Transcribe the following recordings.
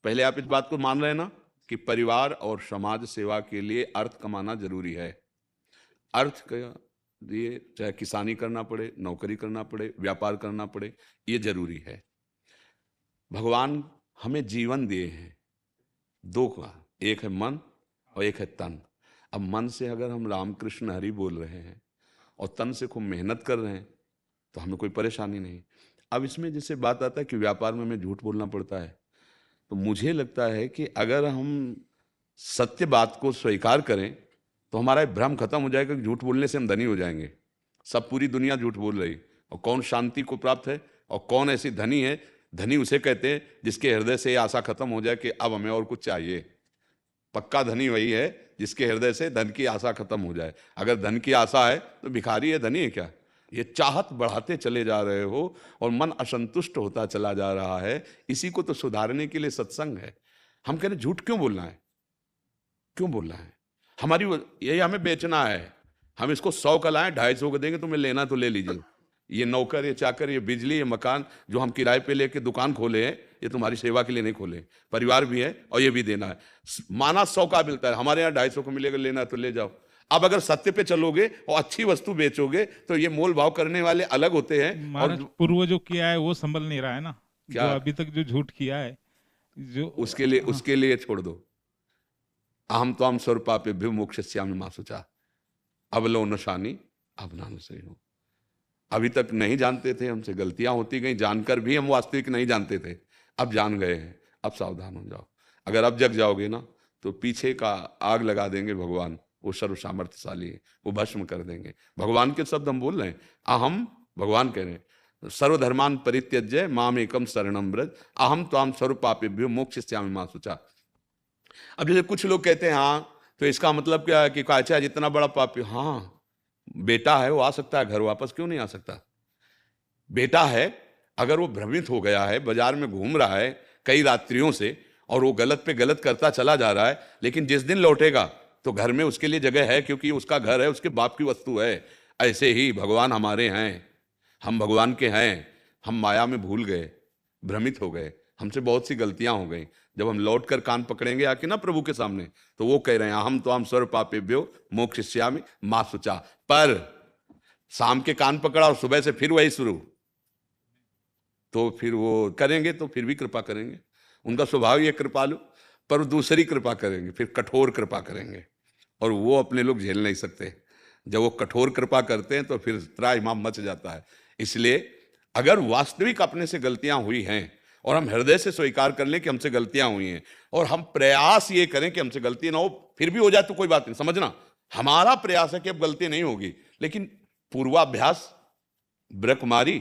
पहले आप इस बात को मान रहे हैं ना कि परिवार और समाज सेवा के लिए अर्थ कमाना जरूरी है। अर्थ के लिए चाहे किसानी करना पड़े, नौकरी करना पड़े, व्यापार करना पड़े, ये जरूरी है। भगवान हमें जीवन दिए हैं दो का, एक है मन और एक है तन। अब मन से अगर हम रामकृष्ण हरि बोल रहे हैं और तन से खूब मेहनत कर रहे हैं तो हमें कोई परेशानी नहीं। अब इसमें जैसे बात आता है कि व्यापार में हमें झूठ बोलना पड़ता है, तो मुझे लगता है कि अगर हम सत्य बात को स्वीकार करें तो हमारा ये भ्रम खत्म हो जाएगा कि झूठ बोलने से हम धनी हो जाएंगे। सब पूरी दुनिया झूठ बोल रही, और कौन शांति को प्राप्त है और कौन ऐसी धनी है? धनी उसे कहते हैं जिसके हृदय से ये आशा खत्म हो जाए कि अब हमें और कुछ चाहिए। पक्का धनी वही है जिसके हृदय से धन की आशा खत्म हो जाए। अगर धन की आशा है तो भिखारी है, धनी है क्या? ये चाहत बढ़ाते चले जा रहे हो और मन असंतुष्ट होता चला जा रहा है। इसी को तो सुधारने के लिए सत्संग है। हम कह रहे झूठ क्यों बोलना है? क्यों बोलना है? हमारी यही हमें बेचना है। हम इसको 100 का लाएं, 250 का देंगे, तुम्हें लेना तो ले लीजिए। ये नौकर, ये चाकर, ये बिजली, ये मकान जो हम किराए पे लेके दुकान खोले हैं, ये तुम्हारी सेवा के लिए नहीं खोले। परिवार भी है और ये भी देना है। माना 100 का मिलता है, हमारे यहाँ 250 को मिलेगा, लेना है तो ले जाओ। अब अगर सत्य पे चलोगे और अच्छी वस्तु बेचोगे तो ये मोल भाव करने वाले अलग होते हैं। और पूर्व जो किया है वो संभल नहीं रहा है ना, क्या जो अभी तक जो झूठ किया है जो उसके लिए छोड़ दो। अहम त्वाम स्वरूपापेभ्यो मोक्षयिष्यामि मा शुचा अवलो नशानी अवनान से हो। अभी तक नहीं जानते थे, हमसे गलतियां होती गई, जानकर भी हम वास्तविक नहीं जानते थे। अब जान गए हैं, अब सावधान हो जाओ। अगर अब जग जाओगे ना तो पीछे का आग लगा देंगे भगवान। वो सर्व सामर्थ्यशाली है, वो भस्म कर देंगे। भगवान के शब्द हम बोल रहे हैं। अहम, भगवान कह रहे हैं, सर्वधर्मान परित्यज्य माम एकम शरणम व्रज अहम त्वाम स्वरूपापेभ्यो मोक्षयिष्यामि मा शुचा। अब जैसे कुछ लोग कहते हैं हाँ तो इसका मतलब क्या है कि काचा जितना बड़ा पापी, हाँ बेटा है वो आ सकता है घर, वापस क्यों नहीं आ सकता? बेटा है, अगर वो भ्रमित हो गया है, बाजार में घूम रहा है कई रात्रियों से और वो गलत पे गलत करता चला जा रहा है, लेकिन जिस दिन लौटेगा तो घर में उसके लिए जगह है, क्योंकि उसका घर है, उसके बाप की वस्तु है। ऐसे ही भगवान हमारे हैं, हम भगवान के हैं। हम माया में भूल गए, भ्रमित हो गए, हमसे बहुत सी गलतियां हो गई। जब हम लौट कर कान पकड़ेंगे आके ना प्रभु के सामने, तो वो कह रहे हैं हम तो हम स्वर पापेभ्यो मोक्षयिष्यामि मा शुचा। पर शाम के कान पकड़ा और सुबह से फिर वही शुरू, तो फिर वो करेंगे तो फिर भी कृपा करेंगे। उनका स्वभाव ये कृपालु, पर दूसरी कृपा करेंगे, फिर कठोर कृपा करेंगे, और वो अपने लोग झेल नहीं सकते। जब वो कठोर कृपा करते हैं तो फिर त्राहिमाम मच जाता है। इसलिए अगर वास्तविक अपने से गलतियां हुई हैं और हम हृदय से स्वीकार कर लें कि हमसे गलतियां हुई हैं, और हम प्रयास ये करें कि हमसे गलती ना हो, फिर भी हो जाए तो कोई बात नहीं। समझना, हमारा प्रयास है कि अब गलती नहीं होगी, लेकिन पूर्वाभ्यास ब्रेक मारी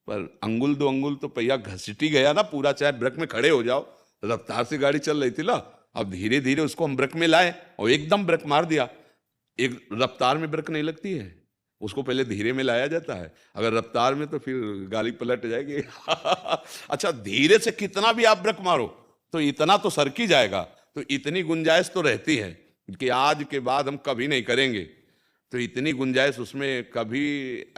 पर अंगुल दो अंगुल तो पहिया घसीटी गया ना पूरा। चाहे ब्रेक में खड़े हो जाओ, रफ्तार से गाड़ी चल रही थी ना, अब धीरे धीरे उसको हम ब्रेक में लाए और एकदम ब्रेक मार दिया। एक रफ्तार में ब्रेक नहीं लगती है, उसको पहले धीरे में लाया जाता है। अगर रफ्तार में तो फिर गाड़ी पलट जाएगी। अच्छा, धीरे से कितना भी आप ब्रेक मारो तो इतना तो सरकी जाएगा, तो इतनी गुंजाइश तो रहती है कि आज के बाद हम कभी नहीं करेंगे। तो इतनी गुंजाइश उसमें कभी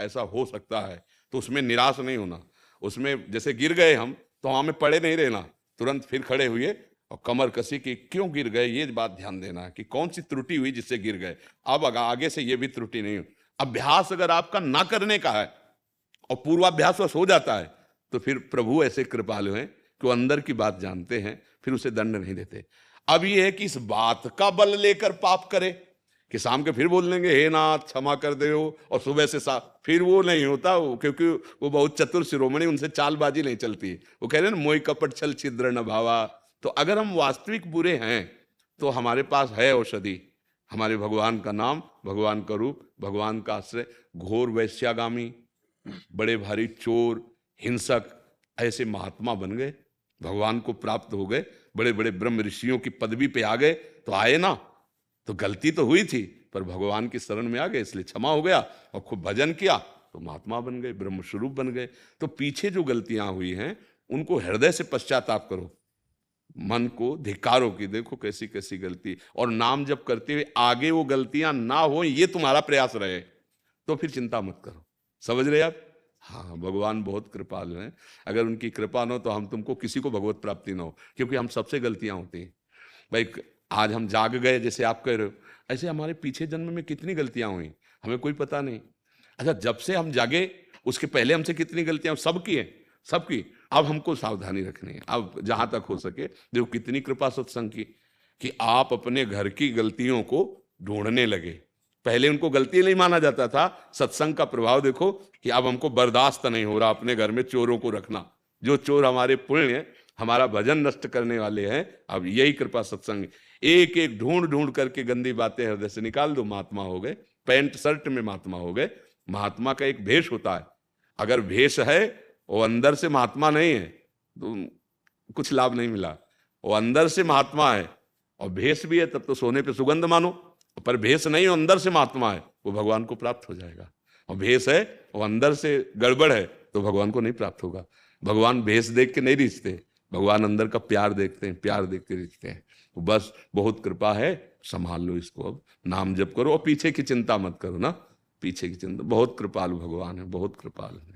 ऐसा हो सकता है, तो उसमें निराश नहीं होना। उसमें जैसे गिर गए हम तो वहां में पड़े नहीं रहना, तुरंत फिर खड़े हुए और कमर कसी कि क्यों गिर गए, ये बात ध्यान देना है कि कौन सी त्रुटि हुई जिससे गिर गए। अब आगे से ये भी त्रुटि नहीं हो। अभ्यास अगर आपका ना करने का है और पूर्वाभ्यास बस हो जाता है, तो फिर प्रभु ऐसे कृपालु हैं कि वो अंदर की बात जानते हैं, फिर उसे दंड नहीं देते। अब ये है कि इस बात का बल लेकर पाप करे कि शाम के फिर बोल देंगे हे नाथ क्षमा कर दे, और सुबह से फिर वो नहीं होता वो, क्योंकि वो बहुत चतुर शिरोमणि, उनसे चालबाजी नहीं चलती। वो कह रहे हैं मोई कपट छल छिद्र न भावा। तो अगर हम वास्तविक बुरे हैं तो हमारे पास है औषधि, हमारे भगवान का नाम, भगवान का रूप, भगवान का आश्रय। घोर वैश्यागामी, बड़े भारी चोर, हिंसक, ऐसे महात्मा बन गए, भगवान को प्राप्त हो गए, बड़े बड़े ब्रह्म ऋषियों की पदवी पे आ गए। तो आए ना, तो गलती तो हुई थी पर भगवान की शरण में आ गए, इसलिए क्षमा हो गया, और खूब भजन किया तो महात्मा बन गए, ब्रह्म स्वरूप बन गए। तो पीछे जो गलतियां हुई हैं उनको हृदय से पश्चाताप करो, मन को धिक्कारो कि देखो कैसी कैसी गलती, और नाम जप करते हुए आगे वो गलतियां ना हो, ये तुम्हारा प्रयास रहे, तो फिर चिंता मत करो। समझ रहे आप? हाँ, भगवान बहुत कृपालु हैं। अगर उनकी कृपा न हो तो हम तुमको किसी को भगवत प्राप्ति न हो, क्योंकि हम सबसे गलतियां होती हैं भाई। आज हम जाग गए जैसे आप कह रहे हो, ऐसे हमारे पीछे जन्म में कितनी गलतियां हुई हमें कोई पता नहीं। अच्छा, जब से हम जागे उसके पहले हमसे कितनी गलतियां सबकी है, सबकी। अब हमको सावधानी रखनी है, अब जहां तक हो सके। देखो कितनी कृपा सत्संग की कि आप अपने घर की गलतियों को ढूंढने लगे। पहले उनको गलती नहीं माना जाता था। सत्संग का प्रभाव देखो कि अब हमको बर्दाश्त नहीं हो रहा अपने घर में चोरों को रखना। जो चोर हमारे पुण्य, हमारा भजन नष्ट करने वाले हैं, अब यही कृपा सत्संग। एक एक ढूंढ ढूंढ करके गंदी बातें हृदय से निकाल दो, महात्मा हो गए। पैंट शर्ट में महात्मा हो गए। महात्मा का एक भेष होता है, अगर भेष है वो अंदर से महात्मा नहीं है तो कुछ लाभ नहीं मिला। वो अंदर से महात्मा है और भेष भी है तब तो सोने पे सुगंध मानो, पर भेष नहीं हो अंदर से महात्मा है वो भगवान को प्राप्त हो जाएगा। और भेष है वो अंदर से गड़बड़ है तो भगवान को नहीं प्राप्त होगा। भगवान भेष देख के नहीं रिझते, भगवान अंदर का प्यार देखते हैं, प्यार देख के रिझते हैं। तो बस बहुत कृपा है, संभाल लो इसको। अब नाम जप करो और पीछे की चिंता मत करो ना, पीछे की चिंता। बहुत कृपालु भगवान है, बहुत कृपालु है।